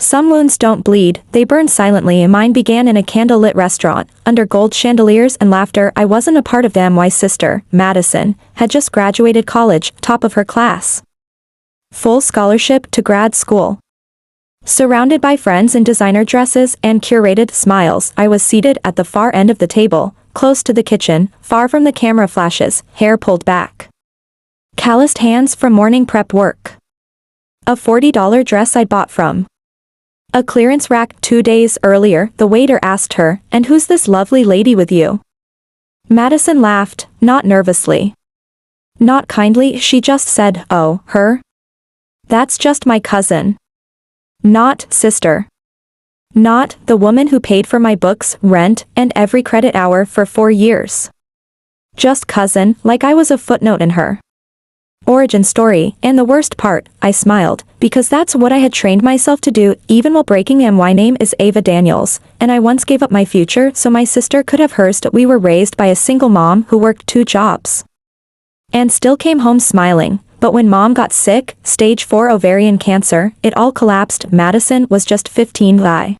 Some wounds don't bleed, they burn silently, and mine began in a candle-lit restaurant, under gold chandeliers and laughter. I wasn't a part of them. My sister, Madison, had just graduated college, top of her class. Full scholarship to grad school. Surrounded by friends in designer dresses and curated smiles, I was seated at the far end of the table, close to the kitchen, far from the camera flashes, hair pulled back. Calloused hands from morning prep work. A $40 dress I'd bought from a clearance rack 2 days earlier. The waiter asked her, "And who's this lovely lady with you?" Madison laughed, not nervously. Not kindly, she just said, "Oh, her? That's just my cousin. Not sister. Not the woman who paid for my books, rent, and every credit hour for 4 years. Just cousin, like I was a footnote in her origin story." And the worst part, I smiled, because that's what I had trained myself to do, even while breaking. My name is Ava Daniels, and I once gave up my future so my sister could have hers. We were raised by a single mom who worked 2 jobs and still came home smiling. But when mom got sick, stage 4 ovarian cancer, it all collapsed. Madison was just 15. I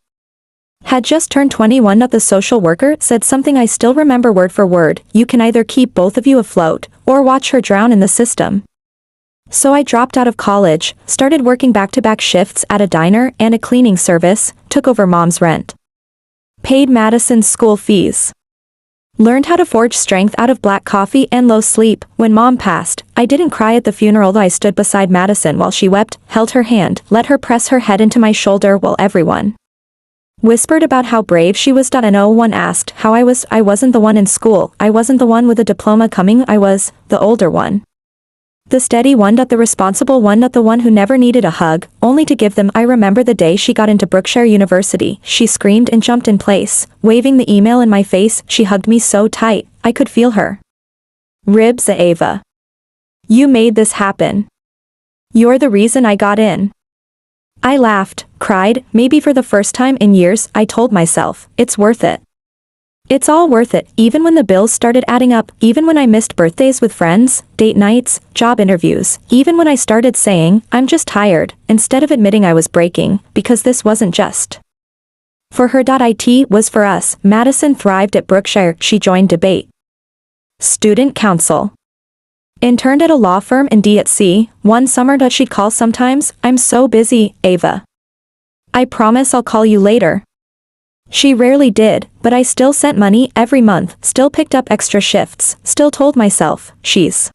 had just turned 21. The social worker said something I still remember word for word: "You can either keep both of you afloat, or watch her drown in the system." So I dropped out of college, started working back-to-back shifts at a diner and a cleaning service, took over mom's rent, paid Madison's school fees, learned how to forge strength out of black coffee and low sleep. When mom passed, I didn't cry at the funeral. I stood beside Madison while she wept, held her hand, let her press her head into my shoulder while everyone whispered about how brave she was. And no one asked how I was. I wasn't the one in school, I wasn't the one with a diploma coming, I was the older one. The steady one, the responsible one, the one who never needed a hug, only to give them. I remember the day she got into Brookshire University. She screamed and jumped in place, waving the email in my face. She hugged me so tight, I could feel her ribs. "Ava, you made this happen. You're the reason I got in." I laughed, cried, maybe for the first time in years. I told myself, it's worth it. It's all worth it, even when the bills started adding up, even when I missed birthdays with friends, date nights, job interviews, even when I started saying, "I'm just tired," instead of admitting I was breaking, because this wasn't just for her. It was for us. Madison thrived at Brookshire. She joined debate, student council, interned at a law firm in D.C. One summer she'd call sometimes. "I'm so busy, Ava. I promise I'll call you later." She rarely did, but I still sent money every month, still picked up extra shifts, still told myself, she's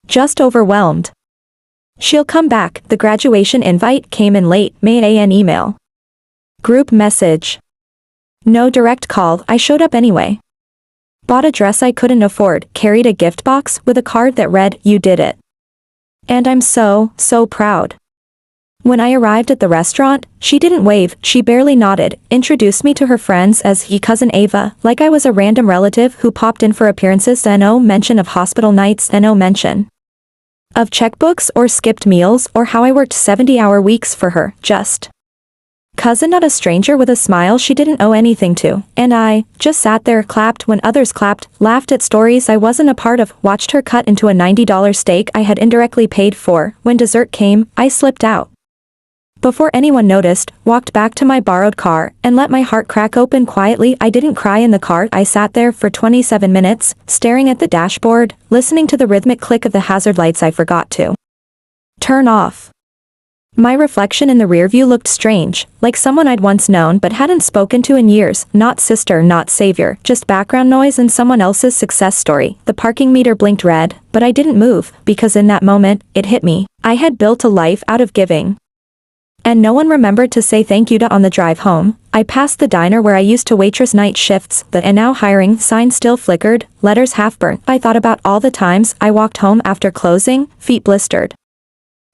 just overwhelmed. She'll come back. The graduation invite came in late May. An email, group message, no direct call. I showed up anyway. Bought a dress I couldn't afford, carried a gift box with a card that read, "You did it. And I'm so proud." When I arrived at the restaurant, she didn't wave, she barely nodded, introduced me to her friends as cousin Ava, like I was a random relative who popped in for appearances. No mention of hospital nights, no mention of checkbooks or skipped meals or how I worked 70-hour weeks for her, just cousin, not a stranger with a smile she didn't owe anything to. And I just sat there, clapped when others clapped, laughed at stories I wasn't a part of, watched her cut into a $90 steak I had indirectly paid for. When dessert came, I slipped out before anyone noticed, walked back to my borrowed car, and let my heart crack open quietly. I didn't cry in the car. I sat there for 27 minutes, staring at the dashboard, listening to the rhythmic click of the hazard lights I forgot to turn off. My reflection in the rearview looked strange, like someone I'd once known but hadn't spoken to in years. Not sister, not savior, just background noise in someone else's success story. The parking meter blinked red, but I didn't move, because in that moment, it hit me. I had built a life out of giving. And no one remembered to say thank you. On the drive home, I passed the diner where I used to waitress night shifts. The "and now hiring" sign still flickered, letters half burnt. I thought about all the times I walked home after closing, feet blistered,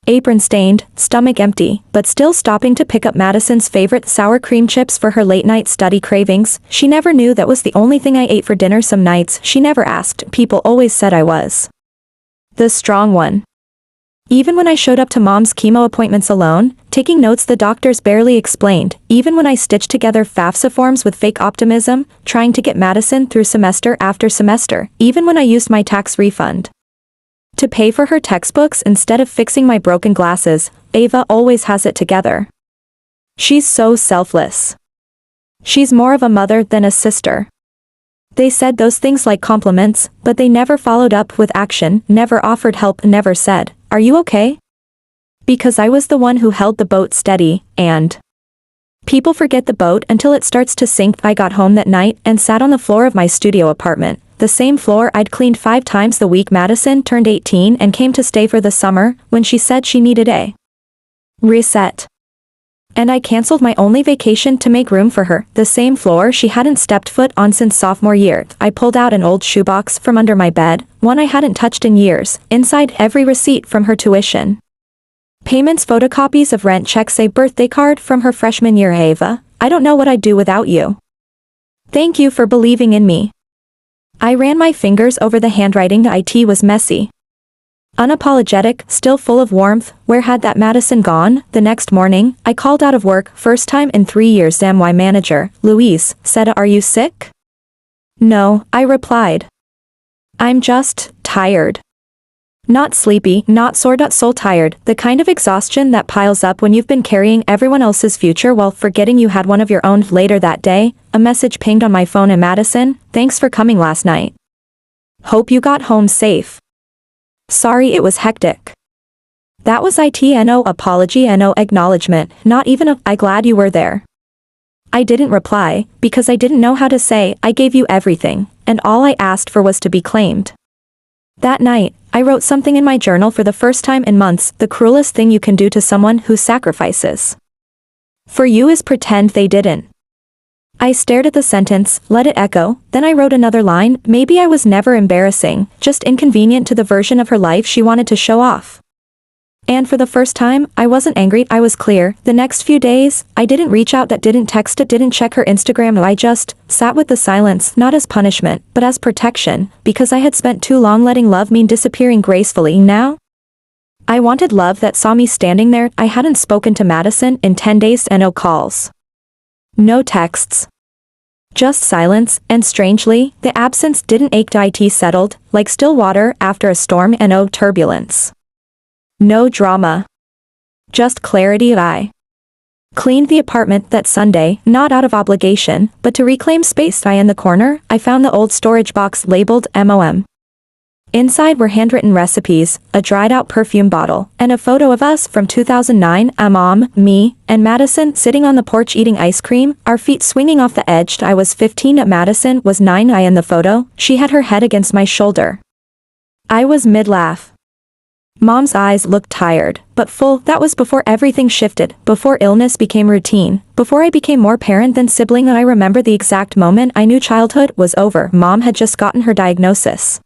apron stained, stomach empty, but still stopping to pick up Madison's favorite sour cream chips for her late-night study cravings. She never knew that was the only thing I ate for dinner some nights. She never asked. People always said I was the strong one. Even when I showed up to mom's chemo appointments alone, taking notes the doctors barely explained, even when I stitched together FAFSA forms with fake optimism, trying to get Madison through semester after semester, even when I used my tax refund to pay for her textbooks instead of fixing my broken glasses, Ava always has it together. She's so selfless. She's more of a mother than a sister. They said those things like compliments, but they never followed up with action, never offered help, never said, "Are you okay?" Because I was the one who held the boat steady, and people forget the boat until it starts to sink. I got home that night and sat on the floor of my studio apartment, the same floor I'd cleaned 5 times the week Madison turned 18 and came to stay for the summer, when she said she needed a reset. And I canceled my only vacation to make room for her, the same floor she hadn't stepped foot on since sophomore year. I pulled out an old shoebox from under my bed, one I hadn't touched in years, inside every receipt from her tuition payments, photocopies of rent checks, a birthday card from her freshman year. Ava, I don't know what I'd do without you. Thank you for believing in me. I ran my fingers over the handwriting. It was messy, unapologetic, still full of warmth. Where had that Madison gone? The next morning, I called out of work, first time in 3 years. My manager, Louise, said, "Are you sick?" "No," I replied. "I'm just tired." Not sleepy, not sore, soul tired, the kind of exhaustion that piles up when you've been carrying everyone else's future while forgetting you had one of your own. Later that day, a message pinged on my phone. And Madison, thanks for coming last night. Hope you got home safe. Sorry it was hectic. That was it. No apology and no acknowledgement, not even a "I glad you were there." I didn't reply, because I didn't know how to say, "I gave you everything, and all I asked for was to be claimed." That night, I wrote something in my journal for the first time in months. The cruelest thing you can do to someone who sacrifices for you is pretend they didn't. I stared at the sentence, let it echo, then I wrote another line. Maybe I was never embarrassing, just inconvenient to the version of her life she wanted to show off. And for the first time, I wasn't angry, I was clear. The next few days, I didn't reach out, didn't text it, didn't check her Instagram. I just sat with the silence, not as punishment, but as protection, because I had spent too long letting love mean disappearing gracefully. Now I wanted love that saw me standing there. I hadn't spoken to Madison in 10 days and no calls. No texts. Just silence, and strangely, the absence didn't ache. It settled, like still water after a storm, and no turbulence. No drama. Just clarity. I cleaned the apartment that Sunday, not out of obligation, but to reclaim space. In the corner, I found the old storage box labeled MOM. Inside were handwritten recipes, a dried-out perfume bottle, and a photo of us from 2009, Mom, me, and Madison sitting on the porch eating ice cream, our feet swinging off the edge. I was 15, Madison was 9. In the photo, she had her head against my shoulder. I was mid-laugh. Mom's eyes looked tired, but full. That was before everything shifted, before illness became routine, before I became more parent than sibling. I remember the exact moment I knew childhood was over. Mom had just gotten her diagnosis.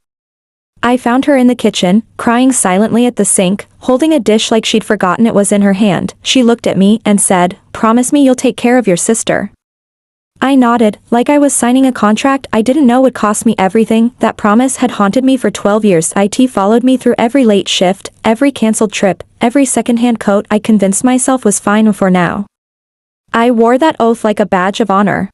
I found her in the kitchen, crying silently at the sink, holding a dish like she'd forgotten it was in her hand. She looked at me and said, "Promise me you'll take care of your sister." I nodded, like I was signing a contract I didn't know would cost me everything. That promise had haunted me for 12 years. It followed me through every late shift, every cancelled trip, every secondhand coat I convinced myself was fine for now. I wore that oath like a badge of honor.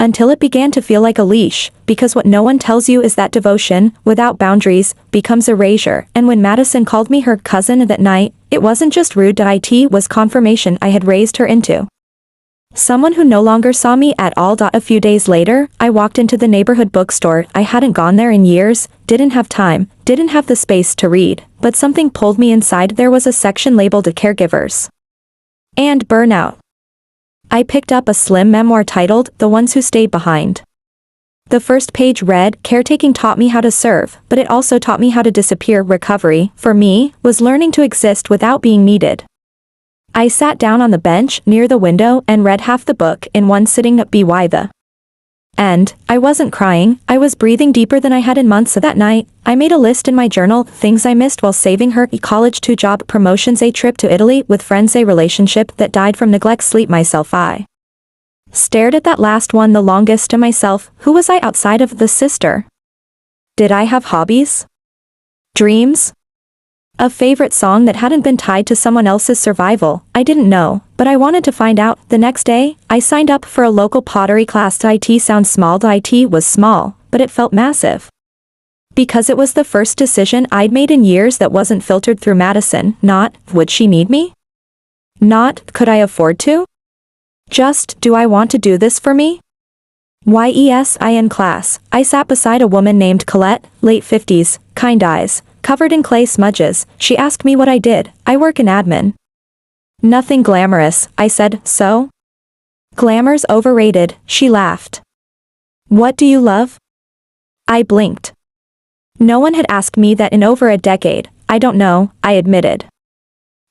Until it began to feel like a leash, because what no one tells you is that devotion, without boundaries, becomes erasure. And when Madison called me her cousin that night, it wasn't just rude. It was confirmation I had raised her into someone who no longer saw me at all. A few days later, I walked into the neighborhood bookstore. I hadn't gone there in years, didn't have time, didn't have the space to read, but something pulled me inside. There was a section labeled Caregivers and Burnout. I picked up a slim memoir titled The Ones Who Stayed Behind. The first page read, "Caretaking taught me how to serve, but it also taught me how to disappear." Recovery, for me, was learning to exist without being needed. I sat down on the bench near the window and read half the book in one sitting. By the end, I wasn't crying, I was breathing deeper than I had in months. That night, I made a list in my journal, things I missed while saving her: college, 2 job promotions, a trip to Italy with friends, a relationship that died from neglect, sleep. Myself. I stared at that last one the longest. To myself, who was I outside of the sister? Did I have hobbies? Dreams? A favorite song that hadn't been tied to someone else's survival? I didn't know, but I wanted to find out. The next day, I signed up for a local pottery class. It sounds small. It was small, but it felt massive. Because it was the first decision I'd made in years that wasn't filtered through Madison. Not, would she need me? Not, could I afford to? Just, do I want to do this for me? Yes, in class, I sat beside a woman named Colette, late 50s, kind eyes, covered in clay smudges. She asked me what I did. I work in admin. Nothing glamorous, I said. So? Glamour's overrated, she laughed. What do you love? I blinked. No one had asked me that in over a decade. I don't know, I admitted.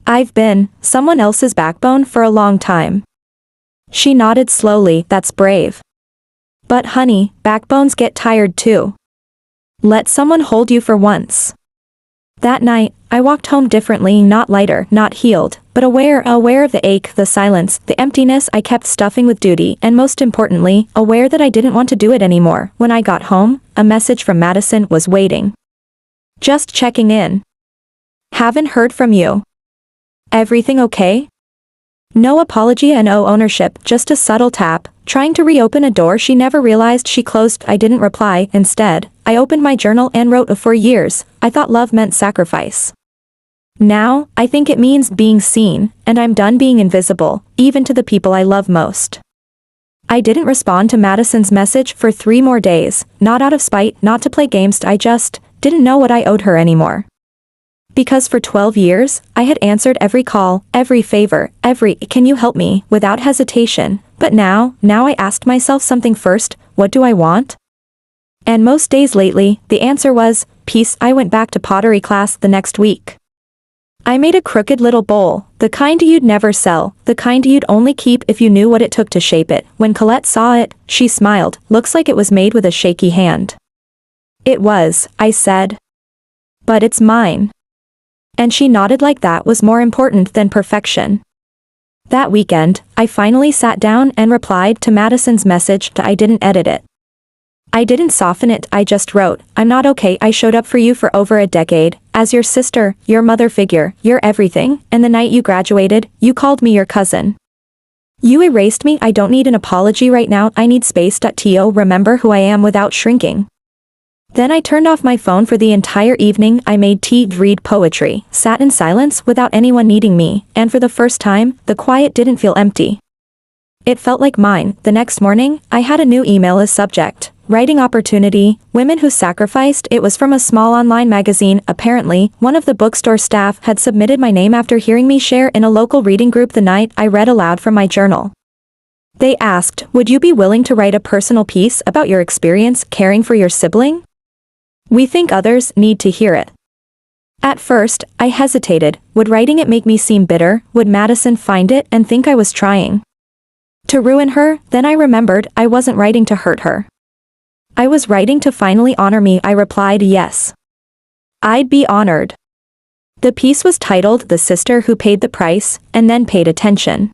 I've been someone else's backbone for a long time. She nodded slowly. That's brave. But honey, backbones get tired too. Let someone hold you for once. That night, I walked home differently, not lighter, not healed, but aware of the ache, the silence, the emptiness I kept stuffing with duty, and most importantly, aware that I didn't want to do it anymore. When I got home, a message from Madison was waiting. Just checking in. Haven't heard from you. Everything okay? No apology and no ownership, just a subtle tap, trying to reopen a door she never realized she closed. I didn't reply. Instead, I opened my journal and wrote, for years, I thought love meant sacrifice. Now, I think it means being seen, and I'm done being invisible, even to the people I love most. I didn't respond to Madison's message for 3 more days, not out of spite, not to play games. I just didn't know what I owed her anymore. Because for 12 years, I had answered every call, every favor, every "can you help me?" without hesitation. But now I asked myself something first: what do I want? And most days lately, the answer was peace. I went back to pottery class the next week. I made a crooked little bowl, the kind you'd never sell, the kind you'd only keep if you knew what it took to shape it. When Colette saw it, she smiled. Looks like it was made with a shaky hand. It was, I said. But it's mine. And she nodded like that was more important than perfection. That weekend, I finally sat down and replied to Madison's message. I didn't edit it. I didn't soften it. I just wrote, I'm not okay. I showed up for you for over a decade, as your sister, your mother figure, your everything, and the night you graduated, you called me your cousin. You erased me. I don't need an apology right now. I need space. To remember who I am without shrinking. Then I turned off my phone for the entire evening. I made tea, read poetry, sat in silence without anyone needing me, and for the first time, the quiet didn't feel empty. It felt like mine. The next morning, I had a new email as subject. Writing opportunity, women who sacrificed. It was from a small online magazine. Apparently, one of the bookstore staff had submitted my name after hearing me share in a local reading group the night I read aloud from my journal. They asked, would you be willing to write a personal piece about your experience caring for your sibling? We think others need to hear it. At first, I hesitated. Would writing it make me seem bitter? Would Madison find it and think I was trying to ruin her? Then I remembered I wasn't writing to hurt her. I was writing to finally honor me. I replied yes. I'd be honored. The piece was titled The Sister Who Paid the Price, and Then Paid Attention.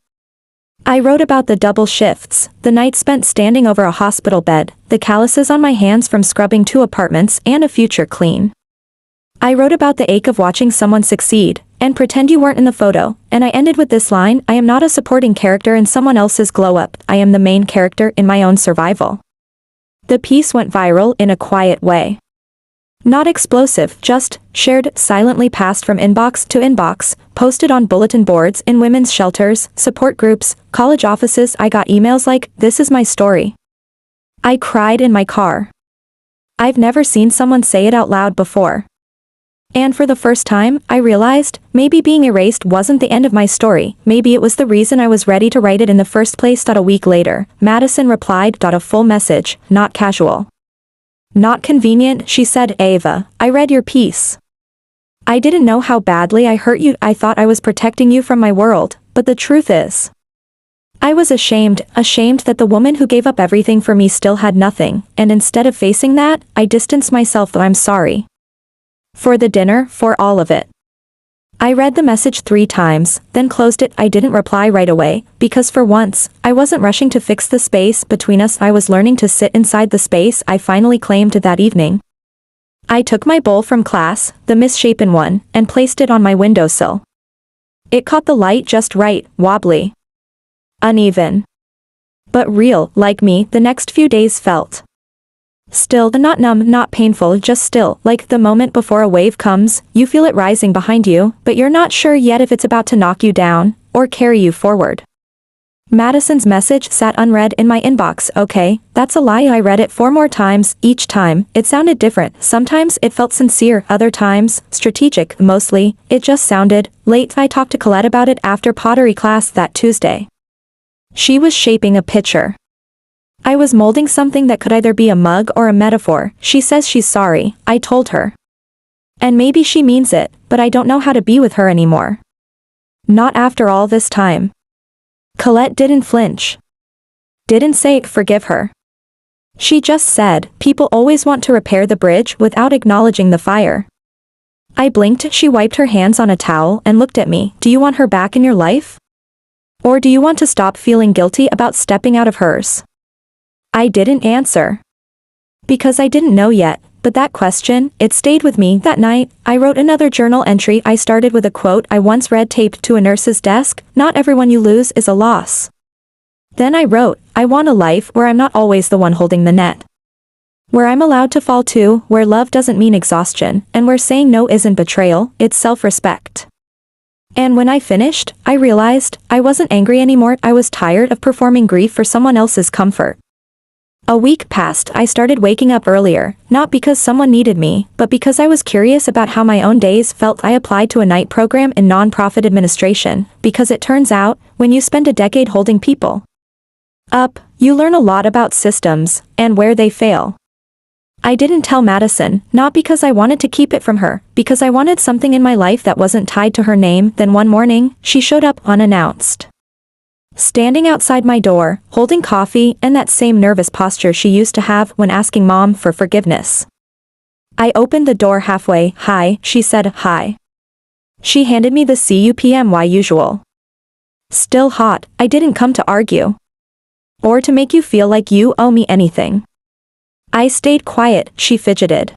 I wrote about the double shifts, the nights spent standing over a hospital bed, the calluses on my hands from scrubbing 2 apartments and a future clean. I wrote about the ache of watching someone succeed, and pretend you weren't in the photo, and I ended with this line: I am not a supporting character in someone else's glow-up, I am the main character in my own survival. The piece went viral in a quiet way. Not explosive, just shared, silently passed from inbox to inbox, posted on bulletin boards in women's shelters, support groups, college offices. I got emails like, this is my story. I cried in my car. I've never seen someone say it out loud before. And for the first time, I realized, maybe being erased wasn't the end of my story. Maybe it was the reason I was ready to write it in the first place. A week later, Madison replied. A full message, not casual. Not convenient, she said. Ava, I read your piece. I didn't know how badly I hurt you. I thought I was protecting you from my world, but the truth is, I was ashamed that the woman who gave up everything for me still had nothing, and instead of facing that, I distanced myself. I'm sorry. For the dinner, for all of it. I read the message 3 times, then closed it. I didn't reply right away, because for once, I wasn't rushing to fix the space between us. I was learning to sit inside the space I finally claimed that evening. I took my bowl from class, the misshapen one, and placed it on my windowsill. It caught the light just right, wobbly. Uneven. But real, like me. The next few days felt still, not numb, not painful, just still, like the moment before a wave comes, you feel it rising behind you, but you're not sure yet if it's about to knock you down, or carry you forward. Madison's message sat unread in my inbox. Okay, that's a lie. I read it 4 more times. Each time, it sounded different. Sometimes it felt sincere, other times, strategic. Mostly, it just sounded late. I talked to Colette about it after pottery class that Tuesday. She was shaping a picture. I was molding something that could either be a mug or a metaphor. She says she's sorry, I told her. And maybe she means it, but I don't know how to be with her anymore. Not after all this time. Colette didn't flinch. Didn't say, forgive her. She just said, people always want to repair the bridge without acknowledging the fire. I blinked. She wiped her hands on a towel and looked at me. Do you want her back in your life? Or do you want to stop feeling guilty about stepping out of hers? I didn't answer. Because I didn't know yet, but that question, it stayed with me. That night, I wrote another journal entry. I started with a quote I once read taped to a nurse's desk: "Not everyone you lose is a loss." Then I wrote, I want a life where I'm not always the one holding the net. Where I'm allowed to fall too, where love doesn't mean exhaustion, and where saying no isn't betrayal, it's self-respect. And when I finished, I realized, I wasn't angry anymore. I was tired of performing grief for someone else's comfort. A week passed. I started waking up earlier, not because someone needed me, but because I was curious about how my own days felt. I applied to a night program in nonprofit administration, because it turns out, when you spend a decade holding people up, you learn a lot about systems, and where they fail. I didn't tell Madison, not because I wanted to keep it from her, because I wanted something in my life that wasn't tied to her name. Then one morning, she showed up unannounced. Standing outside my door, holding coffee and that same nervous posture she used to have when asking Mom for forgiveness. I opened the door halfway. Hi, she said. Hi. She handed me the CUPMY usual. Still hot. I didn't come to argue. Or to make you feel like you owe me anything. I stayed quiet. She fidgeted.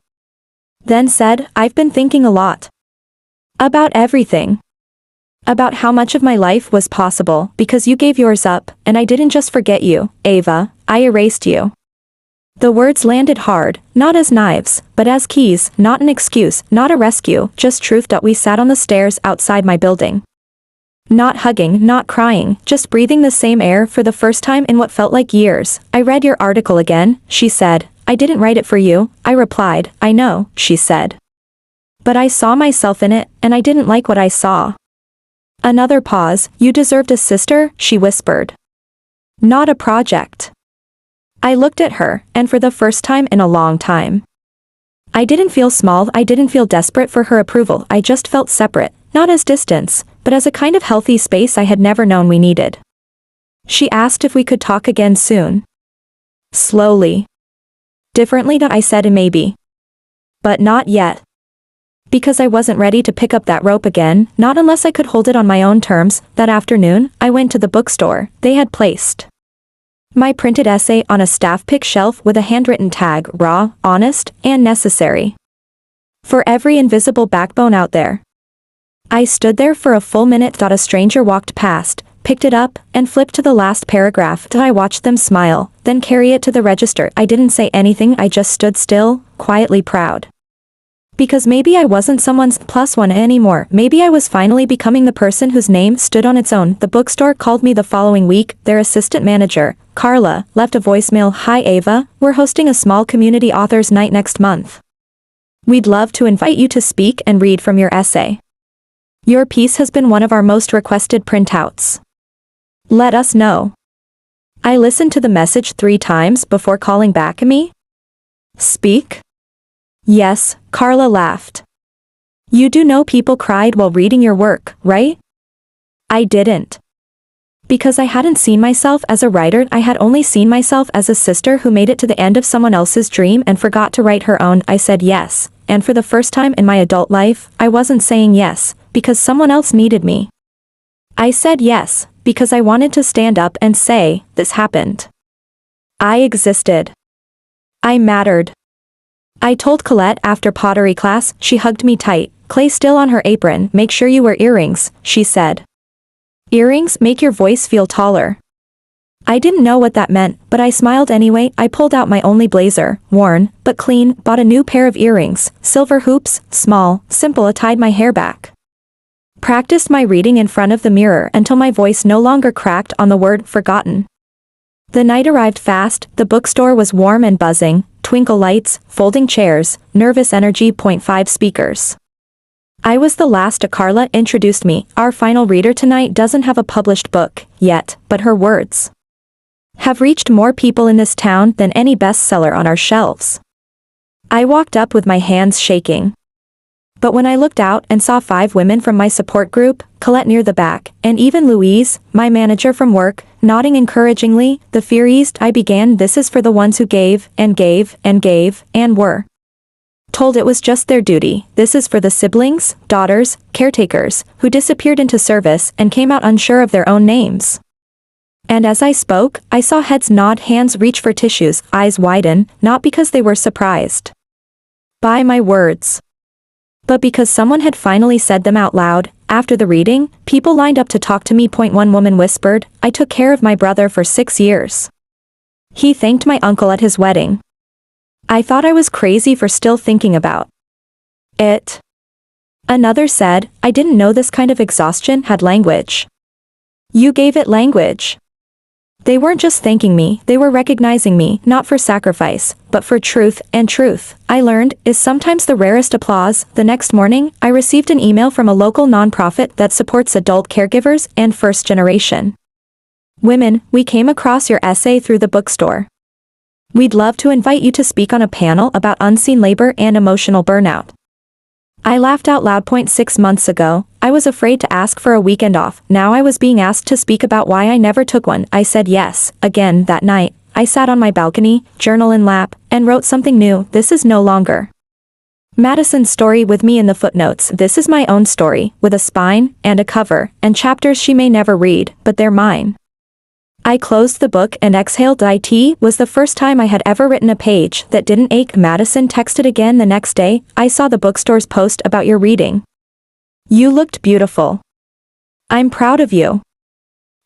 Then said, I've been thinking a lot. About everything. About how much of my life was possible because you gave yours up, and I didn't just forget you, Ava, I erased you. The words landed hard, not as knives, but as keys, not an excuse, not a rescue, just truth. We sat on the stairs outside my building. Not hugging, not crying, just breathing the same air for the first time in what felt like years. I read your article again, she said. I didn't write it for you, I replied. I know, she said. But I saw myself in it, and I didn't like what I saw. Another pause. You deserved a sister, she whispered. Not a project. I looked at her, and for the first time in a long time. I didn't feel small. I didn't feel desperate for her approval. I just felt separate, not as distance, but as a kind of healthy space I had never known we needed. She asked if we could talk again soon. Slowly. Differently, I said maybe. But not yet. Because I wasn't ready to pick up that rope again, not unless I could hold it on my own terms. That afternoon, I went to the bookstore. They had placed my printed essay on a staff pick shelf with a handwritten tag: raw, honest, and necessary. For every invisible backbone out there. I stood there for a full minute. A stranger walked past, picked it up, and flipped to the last paragraph. I watched them smile, then carry it to the register. I didn't say anything. I just stood still, quietly proud. Because maybe I wasn't someone's +1 anymore. Maybe I was finally becoming the person whose name stood on its own. The bookstore called me the following week. Their assistant manager, Carla, left a voicemail. Hi Ava, we're hosting a small community authors night next month. We'd love to invite you to speak and read from your essay. Your piece has been one of our most requested printouts. Let us know. I listened to the message 3 times before calling back. Me? Speak? Yes, Carla laughed. You do know people cried while reading your work, right? I didn't. Because I hadn't seen myself as a writer. I had only seen myself as a sister who made it to the end of someone else's dream and forgot to write her own. I said yes, and for the first time in my adult life, I wasn't saying yes, because someone else needed me. I said yes, because I wanted to stand up and say, this happened. I existed. I mattered. I told Colette after pottery class. She hugged me tight, clay still on her apron. Make sure you wear earrings, she said. Earrings make your voice feel taller. I didn't know what that meant, but I smiled anyway. I pulled out my only blazer, worn, but clean, bought a new pair of earrings, silver hoops, small, simple. I tied my hair back. Practiced my reading in front of the mirror until my voice no longer cracked on the word forgotten. The night arrived fast, the bookstore was warm and buzzing, twinkle lights, folding chairs, nervous energy. Point 5 speakers. I was the last. Carla introduced me. Our final reader tonight doesn't have a published book yet, but her words have reached more people in this town than any bestseller on our shelves. I walked up with my hands shaking. But when I looked out and saw 5 women from my support group, Colette near the back, and even Louise, my manager from work, nodding encouragingly, the fear eased. I began. This is for the ones who gave, and gave, and gave, and were told it was just their duty. This is for the siblings, daughters, caretakers, who disappeared into service and came out unsure of their own names. And as I spoke, I saw heads nod, hands reach for tissues, eyes widen, not because they were surprised by my words, but because someone had finally said them out loud. After the reading, people lined up to talk to me. One woman whispered, I took care of my brother for 6 years. He thanked my uncle at his wedding. I thought I was crazy for still thinking about it. Another said, I didn't know this kind of exhaustion had language. You gave it language. They weren't just thanking me, they were recognizing me, not for sacrifice, but for truth, and truth, I learned, is sometimes the rarest applause. The next morning, I received an email from a local nonprofit that supports adult caregivers and first-generation women. We came across your essay through the bookstore. We'd love to invite you to speak on a panel about unseen labor and emotional burnout. I laughed out loud. 6 months ago, I was afraid to ask for a weekend off. Now I was being asked to speak about why I never took one. I said yes. Again that night, I sat on my balcony, journal in lap, and wrote something new. This is no longer Madison's story with me in the footnotes. This is my own story, with a spine, and a cover, and chapters she may never read, but they're mine. I closed the book and exhaled. It was the first time I had ever written a page that didn't ache. Madison texted again the next day. I saw the bookstore's post about your reading. You looked beautiful. I'm proud of you.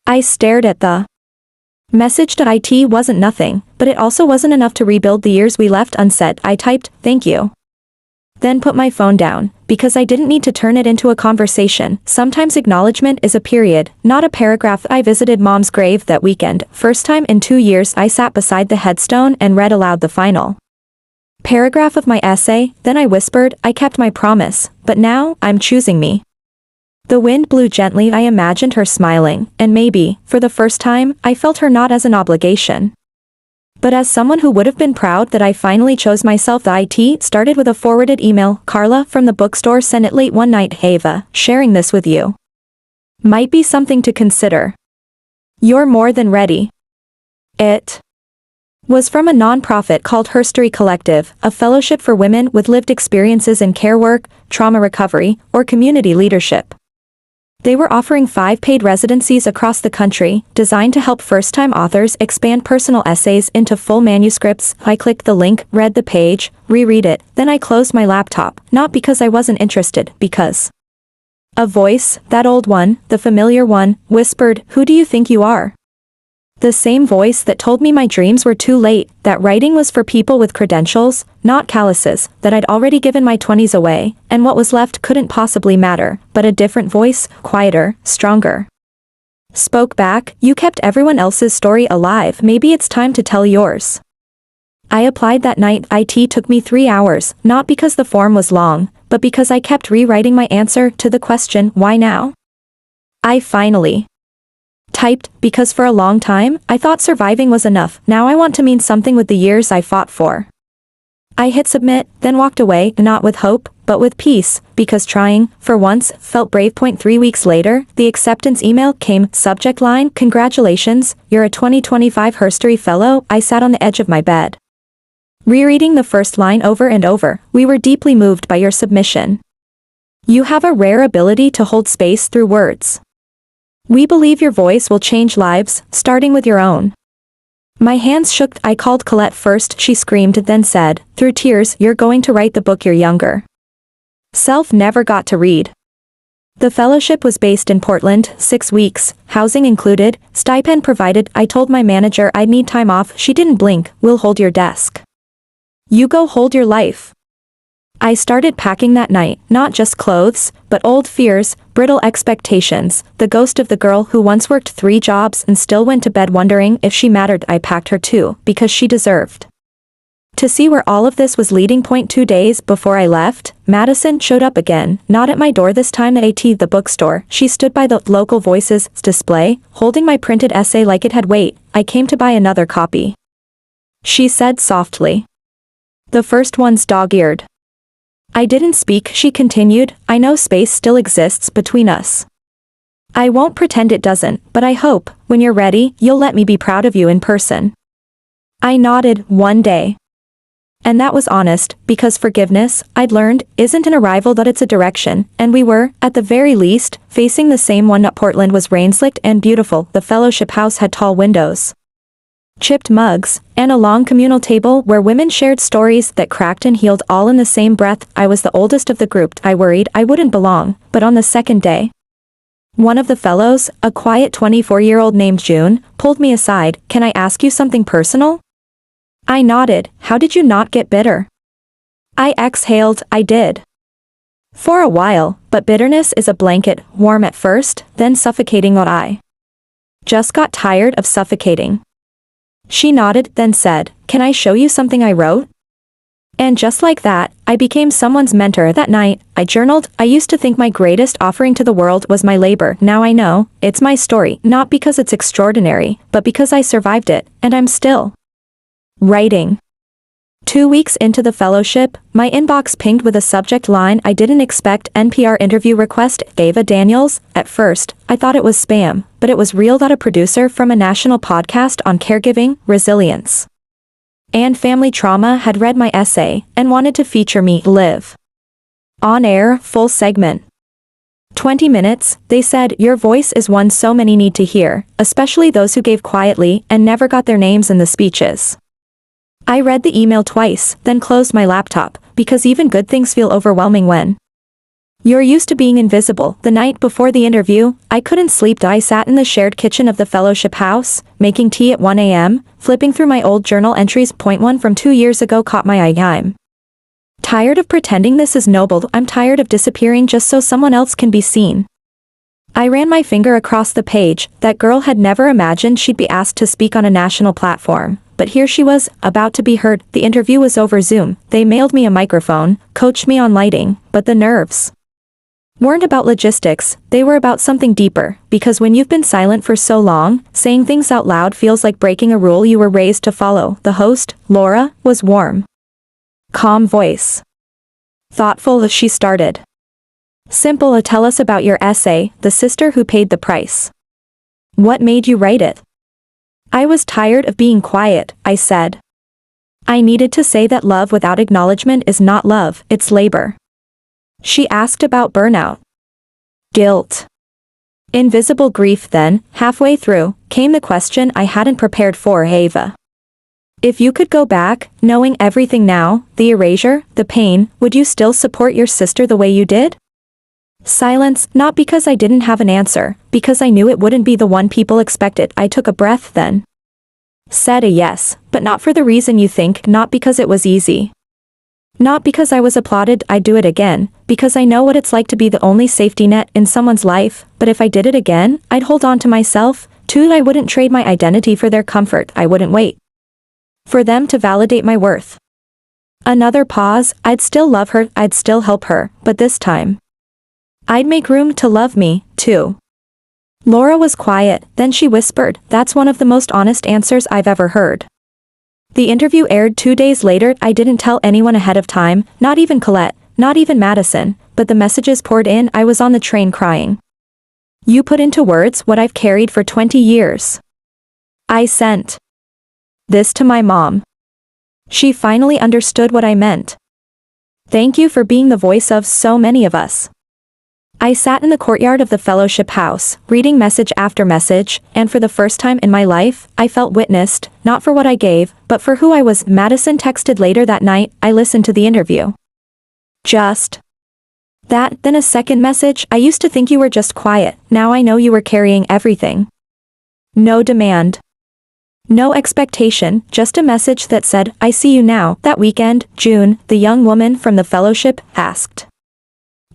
I stared at the message. It wasn't nothing, but it also wasn't enough to rebuild the years we left unsaid. I typed, thank you. Then put my phone down, because I didn't need to turn it into a conversation. Sometimes acknowledgement is a period, not a paragraph. I visited Mom's grave that weekend. First time in 2 years I sat beside the headstone and read aloud the final paragraph of my essay. Then I whispered, I kept my promise, but now, I'm choosing me. The wind blew gently. I imagined her smiling, and maybe, for the first time, I felt her not as an obligation, but as someone who would have been proud that I finally chose myself. The IT started with a forwarded email. Carla from the bookstore sent it late one night. Hey Eva, sharing this with you might be something to consider. You're more than ready. It was from a nonprofit called Herstory Collective, a fellowship for women with lived experiences in care work, trauma recovery, or community leadership. They were offering 5 paid residencies across the country, designed to help first-time authors expand personal essays into full manuscripts. I clicked the link, read the page, reread it, then I closed my laptop, not because I wasn't interested, because a voice, that old one, the familiar one, whispered, who do you think you are? The same voice that told me my dreams were too late, that writing was for people with credentials, not calluses, that I'd already given my 20s away, and what was left couldn't possibly matter, but a different voice, quieter, stronger, spoke back, you kept everyone else's story alive, maybe it's time to tell yours. I applied that night. It took me 3 hours, not because the form was long, but because I kept rewriting my answer to the question, why now? I finally typed, because for a long time, I thought surviving was enough. Now I want to mean something with the years I fought for. I hit submit, then walked away, not with hope, but with peace, because trying, for once, felt brave. 3 weeks later, the acceptance email came, subject line, congratulations, you're a 2025 Herstory Fellow. I sat on the edge of my bed, rereading the first line over and over. We were deeply moved by your submission. You have a rare ability to hold space through words. We believe your voice will change lives, starting with your own. My hands shook. I called Colette first. She screamed, then said, through tears, you're going to write the book your younger self never got to read. The fellowship was based in Portland, 6 weeks, housing included, stipend provided. I told my manager I'd need time off. She didn't blink. We'll hold your desk. You go hold your life. I started packing that night, not just clothes, but old fears, brittle expectations, the ghost of the girl who once worked 3 jobs and still went to bed wondering if she mattered. I packed her too, because she deserved to see where all of this was leading. 2 days before I left, Madison showed up again, not at my door this time at the bookstore. She stood by the local voices display, holding my printed essay like it had weight. I came to buy another copy, she said softly. The first one's dog-eared. I didn't speak. She continued, I know space still exists between us. I won't pretend it doesn't, but I hope, when you're ready, you'll let me be proud of you in person. I nodded. One day. And that was honest, because forgiveness, I'd learned, isn't an arrival, that it's a direction, and we were, at the very least, facing the same one. Portland was rain-slicked and beautiful. The fellowship house had tall windows, chipped mugs, and a long communal table where women shared stories that cracked and healed all in the same breath. I was the oldest of the group. I worried I wouldn't belong, but on the second day, one of the fellows, a quiet 24-year-old named June, pulled me aside. Can I ask you something personal? I nodded. How did you not get bitter? I exhaled. I did. For a while, but bitterness is a blanket, warm at first, then suffocating. I just got tired of suffocating. She nodded, then said, can I show you something I wrote? And just like that, I became someone's mentor. That night, I journaled. I used to think my greatest offering to the world was my labor. Now I know, it's my story, not because it's extraordinary, but because I survived it, and I'm still writing. 2 weeks into the fellowship, my inbox pinged with a subject line I didn't expect: NPR interview request, Ava Daniels. At first, I thought it was spam, but it was real. That a producer from a national podcast on caregiving, resilience, and family trauma had read my essay and wanted to feature me live on air, full segment. 20 minutes, they said, your voice is one so many need to hear, especially those who gave quietly and never got their names in the speeches. I read the email twice, then closed my laptop, because even good things feel overwhelming when you're used to being invisible. The night before the interview, I couldn't sleep. I sat in the shared kitchen of the fellowship house, making tea at 1 a.m., flipping through my old journal entries. Point 1 from 2 years ago caught my eye. I'm tired of pretending this is noble. I'm tired of disappearing just so someone else can be seen. I ran my finger across the page. That girl had never imagined she'd be asked to speak on a national platform. But here she was, about to be heard. The interview was over Zoom. They mailed me a microphone, coached me on lighting, but the nerves weren't about logistics, they were about something deeper, because when you've been silent for so long, saying things out loud feels like breaking a rule you were raised to follow. The host, Laura, was warm, calm voice. Thoughtful as she started. Simple. Tell us about your essay, The Sister Who Paid the Price. What made you write it? I was tired of being quiet, I said. I needed to say that love without acknowledgement is not love, it's labor. She asked about burnout, guilt, invisible grief. Then, halfway through, came the question I hadn't prepared for. Ava, if you could go back, knowing everything now, the erasure, the pain, would you still support your sister the way you did? Silence, not because I didn't have an answer, because I knew it wouldn't be the one people expected. I took a breath, then said a yes, but not for the reason you think, not because it was easy. Not because I was applauded. I'd do it again, because I know what it's like to be the only safety net in someone's life, but if I did it again, I'd hold on to myself, too. I wouldn't trade my identity for their comfort. I wouldn't wait for them to validate my worth. Another pause. I'd still love her, I'd still help her, but this time I'd make room to love me, too. Laura was quiet, then she whispered, that's one of the most honest answers I've ever heard. The interview aired 2 days later. I didn't tell anyone ahead of time, not even Colette, not even Madison, but the messages poured in. I was on the train crying. You put into words what I've carried for 20 years. I sent this to my mom. She finally understood what I meant. Thank you for being the voice of so many of us. I sat in the courtyard of the fellowship house, reading message after message, and for the first time in my life, I felt witnessed, not for what I gave, but for who I was. Madison texted later that night. I listened to the interview. Just that, then a second message. I used to think you were just quiet, now I know you were carrying everything. No demand. No expectation, just a message that said, I see you now. That weekend, June, the young woman from the fellowship, asked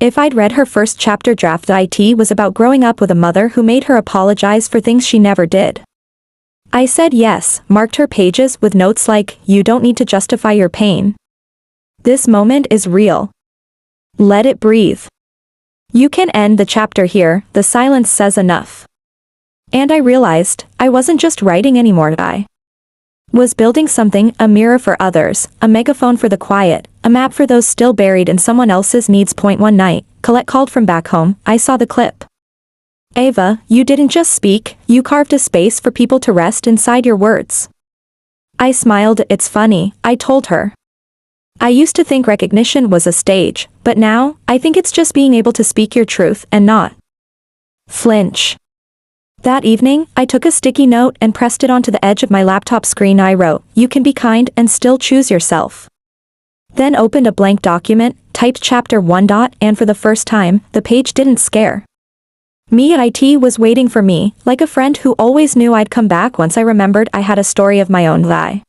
if I'd read her first chapter draft. It was about growing up with a mother who made her apologize for things she never did. I said yes, marked her pages with notes like, you don't need to justify your pain. This moment is real. Let it breathe. You can end the chapter here, the silence says enough. And I realized, I wasn't just writing anymore, I was building something, a mirror for others, a megaphone for the quiet, a map for those still buried in someone else's needs. One night, Colette called from back home. I saw the clip. Ava, you didn't just speak, you carved a space for people to rest inside your words. I smiled. It's funny, I told her. I used to think recognition was a stage, but now, I think it's just being able to speak your truth and not flinch. That evening, I took a sticky note and pressed it onto the edge of my laptop screen. I wrote, you can be kind and still choose yourself. Then opened a blank document, typed chapter 1. And for the first time, the page didn't scare me. It was waiting for me, like a friend who always knew I'd come back once I remembered I had a story of my own. I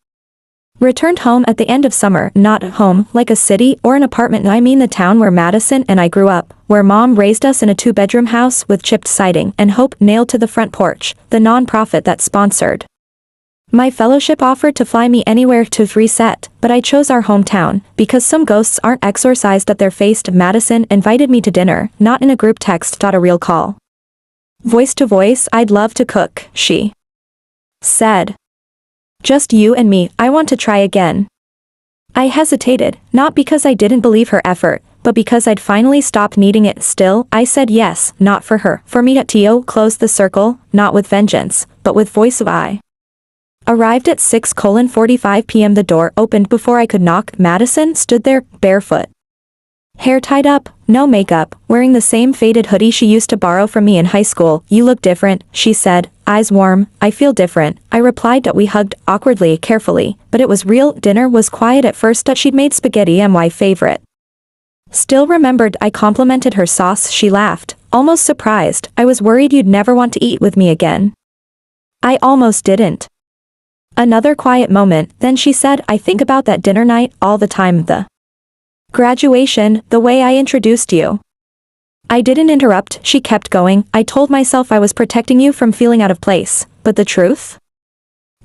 returned home at the end of summer, not home, like a city or an apartment. I mean the town where Madison and I grew up, where Mom raised us in a 2-bedroom house with chipped siding and hope nailed to the front porch, the non-profit that sponsored my fellowship offered to fly me anywhere to reset, but I chose our hometown, because some ghosts aren't exorcised at their face. Madison invited me to dinner, not in a group text. A real call. Voice to voice. I'd love to cook, she said. Just you and me, I want to try again. I hesitated, not because I didn't believe her effort, but because I'd finally stopped needing it. Still, I said yes, not for her, for me. Tio closed the circle, not with vengeance, but with voice of I. Arrived at 6:45 p.m. The door opened before I could knock. Madison stood there, barefoot. Hair tied up, no makeup, wearing the same faded hoodie she used to borrow from me in high school. You look different, she said, eyes warm. I feel different, I replied. We hugged, awkwardly, carefully, but it was real. Dinner was quiet at first. She'd made spaghetti, my favorite. Still remembered. I complimented her sauce. She laughed, almost surprised. I was worried you'd never want to eat with me again. I almost didn't. Another quiet moment, then she said, I think about that dinner night all the time. The graduation, the way I introduced you. I didn't interrupt, she kept going. I told myself I was protecting you from feeling out of place, but the truth?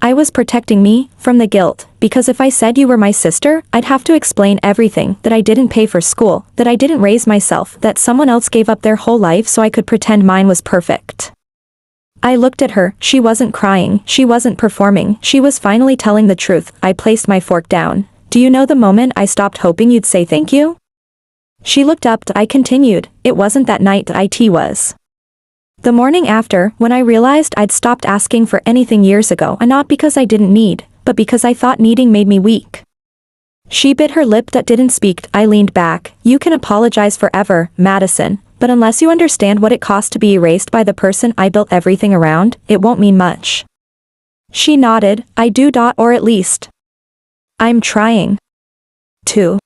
I was protecting me, from the guilt, because if I said you were my sister, I'd have to explain everything, that I didn't pay for school, that I didn't raise myself, that someone else gave up their whole life so I could pretend mine was perfect. I looked at her, she wasn't crying, she wasn't performing, she was finally telling the truth. I placed my fork down. Do you know the moment I stopped hoping you'd say thank you? She looked up. I continued, it wasn't that night. It was the morning after, when I realized I'd stopped asking for anything years ago, and not because I didn't need, but because I thought needing made me weak. She bit her lip. Didn't speak. I leaned back. You can apologize forever, Madison, but unless you understand what it costs to be erased by the person I built everything around, it won't mean much. She nodded. I do. Or at least I'm trying to.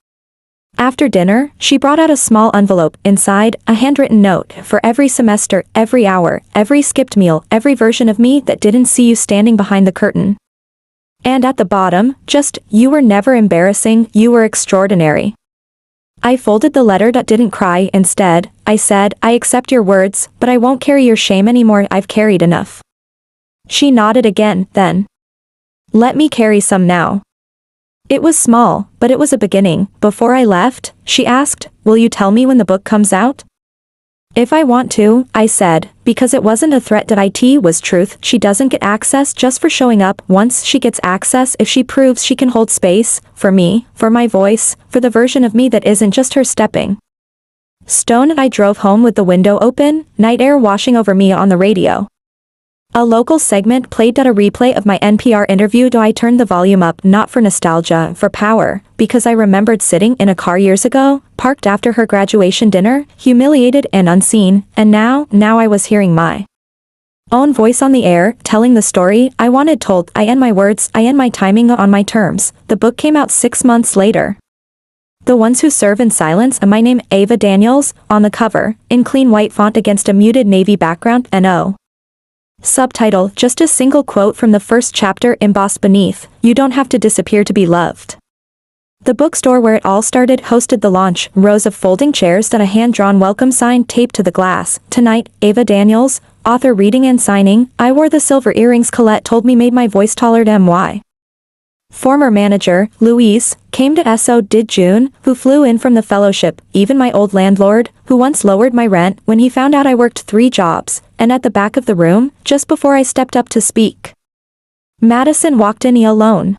After dinner, she brought out a small envelope. Inside, a handwritten note, for every semester, every hour, every skipped meal, every version of me that didn't see you standing behind the curtain. And at the bottom, just, you were never embarrassing, you were extraordinary. I folded the letter. Didn't cry. Instead, I said, I accept your words, but I won't carry your shame anymore. I've carried enough. She nodded again, then. Let me carry some now. It was small, but it was a beginning. Before I left, she asked, will you tell me when the book comes out? If I want to, I said, because it wasn't a threat. It was truth. She doesn't get access just for showing up. Once she gets access, if she proves she can hold space, for me, for my voice, for the version of me that isn't just her stepping stone. I drove home with the window open, night air washing over me. On the radio, a local segment played. A replay of my NPR interview. I turned the volume up, not for nostalgia, for power, because I remembered sitting in a car years ago, parked after her graduation dinner, humiliated and unseen, and now I was hearing my own voice on the air, telling the story I wanted told. I end my words, I end my timing on my terms. The book came out 6 months later. The Ones Who Serve in Silence, and my name, Ava Daniels, on the cover, in clean white font against a muted navy background, and oh, Subtitle, just a single quote from the first chapter embossed beneath, "You don't have to disappear to be loved." The bookstore where it all started hosted the launch, rows of folding chairs and a hand-drawn welcome sign taped to the glass. Tonight, Ava Daniels, author reading and signing. I wore the silver earrings Colette told me made my voice taller than my former manager, Louise, came to SO did June, who flew in from the fellowship, even my old landlord, who once lowered my rent when he found out I worked 3 jobs, and at the back of the room, just before I stepped up to speak, Madison walked in alone.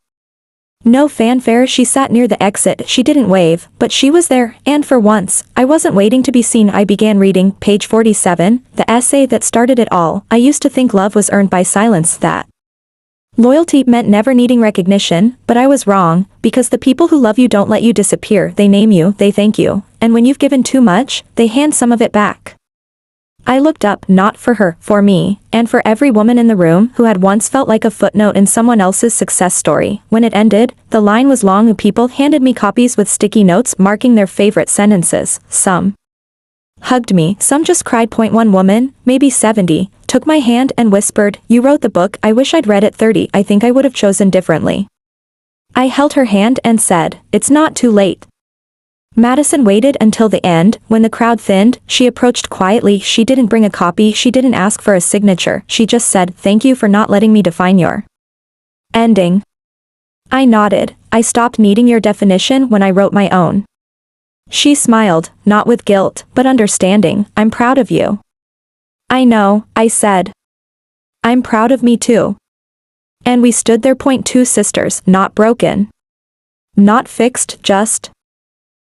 No fanfare, she sat near the exit, she didn't wave, but she was there, and for once, I wasn't waiting to be seen. I began reading, page 47, the essay that started it all. I used to think love was earned by silence, that loyalty meant never needing recognition, but I was wrong, because the people who love you don't let you disappear, they name you, they thank you, and when you've given too much, they hand some of it back. I looked up, not for her, for me, and for every woman in the room who had once felt like a footnote in someone else's success story. When it ended, the line was long. People handed me copies with sticky notes marking their favorite sentences. Some hugged me, some just cried. One woman, maybe 70, took my hand and whispered, "You wrote the book, I wish I'd read it 30, I think I would have chosen differently." I held her hand and said, "It's not too late." Madison waited until the end. When the crowd thinned, she approached quietly. She didn't bring a copy, she didn't ask for a signature, she just said, "Thank you for not letting me define your ending." I nodded. "I stopped needing your definition when I wrote my own." She smiled, not with guilt, but understanding. "I'm proud of you." "I know," I said. "I'm proud of me too." And we stood there. 2 sisters, not broken, not fixed, just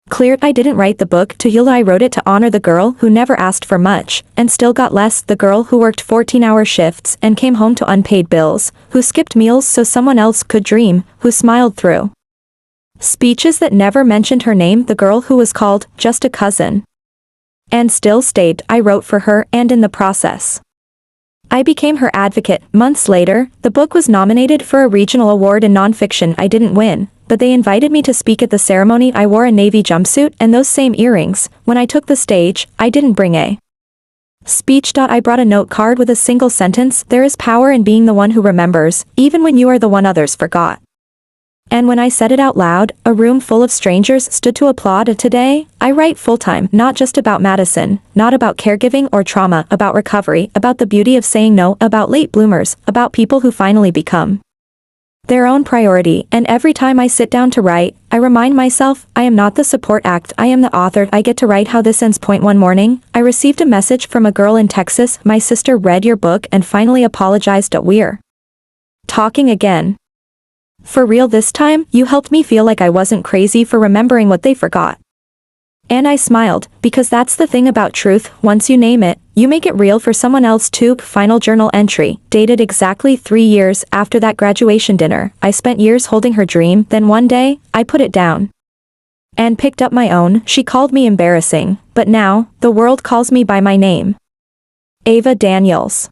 clear. I didn't write the book to heal, I wrote it to honor the girl who never asked for much, and still got less, the girl who worked 14-hour shifts and came home to unpaid bills, who skipped meals so someone else could dream, who smiled through speeches that never mentioned her name, the girl who was called just a cousin and still stayed. I wrote for her, and in the process, I became her advocate. Months later, the book was nominated for a regional award in nonfiction. I didn't win, but they invited me to speak at the ceremony. I wore a navy jumpsuit and those same earrings. When I took the stage, I didn't bring a speech. I brought a note card with a single sentence, "There is power in being the one who remembers, even when you are the one others forgot." And when I said it out loud, a room full of strangers stood to applaud. Today, I write full-time, not just about Madison, not about caregiving or trauma, about recovery, about the beauty of saying no, about late bloomers, about people who finally become their own priority. And every time I sit down to write, I remind myself, I am not the support act, I am the author. I get to write how this ends. One morning, I received a message from a girl in Texas. "My sister read your book and finally apologized. We're talking again. For real this time, you helped me feel like I wasn't crazy for remembering what they forgot." And I smiled, because that's the thing about truth, once you name it, you make it real for someone else too. Final journal entry, dated exactly 3 years after that graduation dinner. I spent years holding her dream, then one day, I put it down and picked up my own. She called me embarrassing, but now, the world calls me by my name. Ava Daniels.